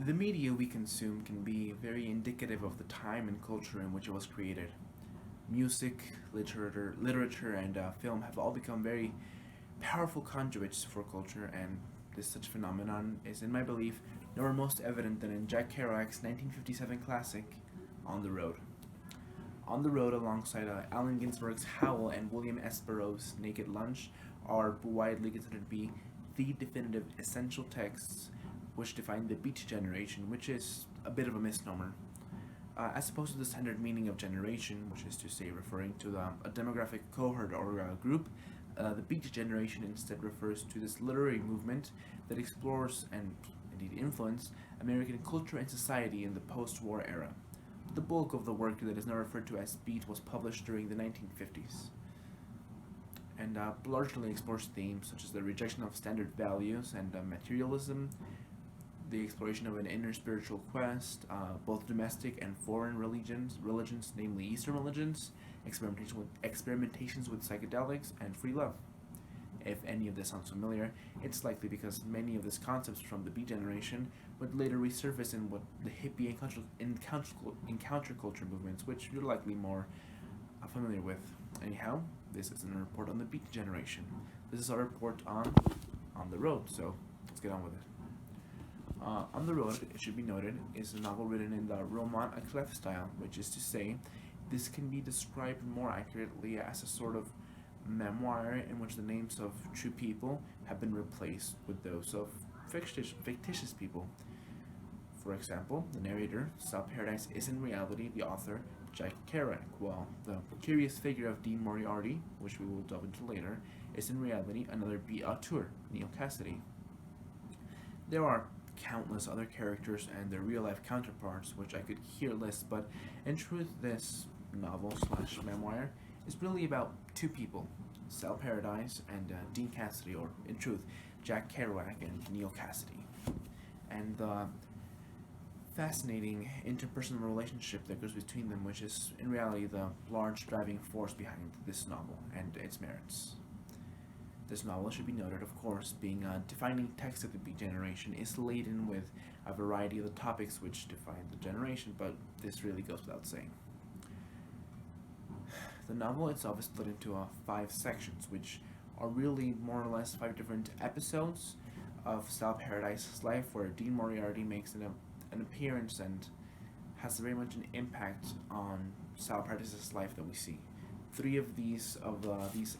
The media we consume can be very indicative of the time and culture in which it was created. Music, literature, and film have all become very powerful conduits for culture, and this such phenomenon is, in my belief, nowhere most evident than in Jack Kerouac's 1957 classic, On the Road. On the Road, alongside Allen Ginsberg's Howl and William S. Burroughs' Naked Lunch, are widely considered to be the definitive essential texts which define the Beat Generation, which is a bit of a misnomer. As opposed to the standard meaning of generation, which is to say referring to a demographic cohort or group, the Beat Generation instead refers to this literary movement that explores and indeed influenced American culture and society in the post war era. The bulk of the work that is now referred to as Beat was published during the 1950s and largely explores themes such as the rejection of standard values and materialism, the exploration of an inner spiritual quest, both domestic and foreign religions, namely Eastern religions, experimentations with psychedelics, and free love. If any of this sounds familiar, it's likely because many of these concepts from the Beat Generation would later resurface in what the hippie and counterculture movements, which you're likely more familiar with. Anyhow, this isn't a report on the Beat Generation. This is our report on the road. So let's get on with it. On the Road, it should be noted, is a novel written in the roman à clef style, which is to say, this can be described more accurately as a sort of memoir in which the names of true people have been replaced with those of fictitious people. For example, the narrator, Sal Paradise, is in reality the author, Jack Kerouac, while the curious figure of Dean Moriarty, which we will delve into later, is in reality another beat auteur, Neal Cassady. There are countless other characters and their real life counterparts, which I could here list, but in truth, this novel slash memoir is really about two people, Sal Paradise and Dean Cassady, or in truth, Jack Kerouac and Neal Cassady, and the fascinating interpersonal relationship that goes between them, which is in reality the large driving force behind this novel and its merits. This novel, should be noted, of course, being a defining text of the Beat Generation, is laden with a variety of the topics which define the generation, but this really goes without saying. The novel itself is split into 5 sections, which are really more or less 5 different episodes of Sal Paradise's life, where Dean Moriarty makes an appearance and has very much an impact on Sal Paradise's life that we see. 3 of these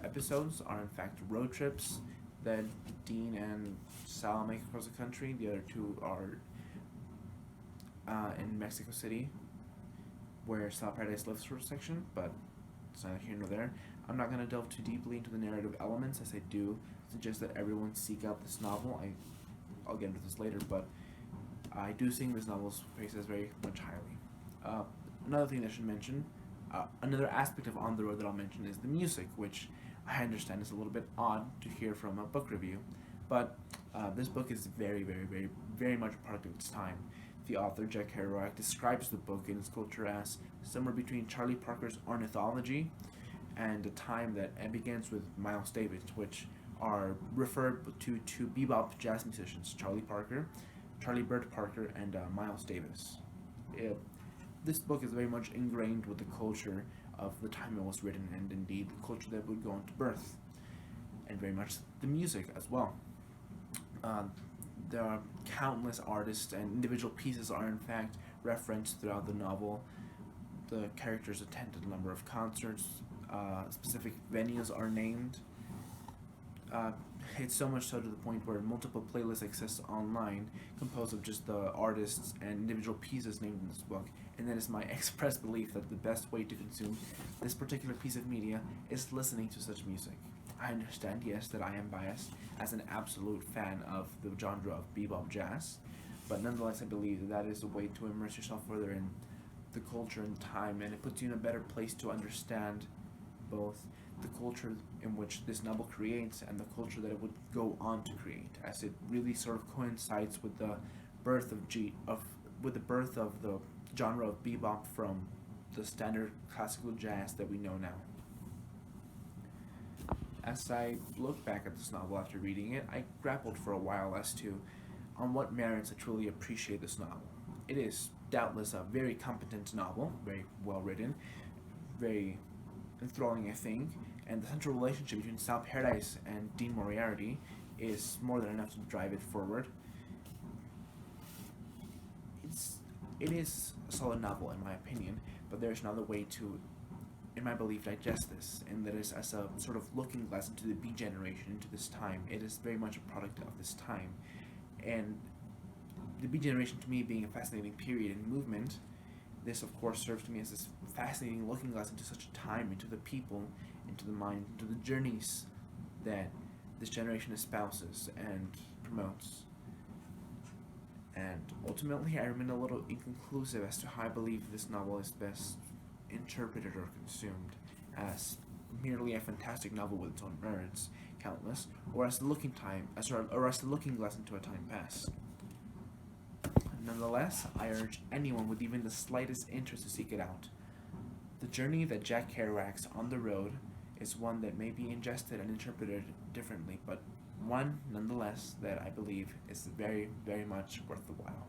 episodes are in fact road trips that Dean and Sal make across the country. The other 2 are in Mexico City, where Sal Paradise lives for a section, but it's neither here nor there. I'm not going to delve too deeply into the narrative elements, as I do suggest that everyone seek out this novel. I'll get into this later, but I do sing this novel's praises very much highly. Another thing I should mention, another aspect of On the Road that I'll mention is the music, which I understand is a little bit odd to hear from a book review, but this book is very, very, very, very much a product of its time. The author, Jack Kerouac, describes the book and its culture as somewhere between Charlie Parker's ornithology and a time that begins with Miles Davis, which are referred to bebop jazz musicians, Charlie Parker, Charlie Bird Parker, and Miles Davis. This book is very much ingrained with the culture of the time it was written, and indeed the culture that would go into birth, and very much the music as well. There are countless artists and individual pieces are in fact referenced throughout the novel. The characters attended a number of concerts, specific venues are named. It's so much so to the point where multiple playlists exist online composed of just the artists and individual pieces named in this book, and that is my express belief that the best way to consume this particular piece of media is listening to such music. I understand, yes, that I am biased as an absolute fan of the genre of bebop jazz, but nonetheless I believe that is a way to immerse yourself further in the culture and time, and it puts you in a better place to understand both the culture in which this novel creates and the culture that it would go on to create, as it really sort of coincides with the birth of the genre of bebop from the standard classical jazz that we know now. As I look back at this novel after reading it, I grappled for a while as to on what merits I truly appreciate this novel. It is doubtless a very competent novel, very well written, very enthralling, I think, and the central relationship between Sal Paradise and Dean Moriarty is more than enough to drive it forward. It's it is a solid novel in my opinion, but there's another way to, in my belief, digest this, and that is as a sort of looking glass into the B generation, into this time. It is very much a product of this time, and the B generation to me being a fascinating period in movement, this of course serves to me as this fascinating looking glass into such a time, into the people, into the mind, into the journeys that this generation espouses and promotes. And ultimately, I remain a little inconclusive as to how I believe this novel is best interpreted or consumed as merely a fantastic novel with its own merits, countless, or as the looking glass into a time past. Nonetheless, I urge anyone with even the slightest interest to seek it out. The journey that Jack Kerouac's on the road is one that may be ingested and interpreted differently, but one, nonetheless, that I believe is very, very much worth the while.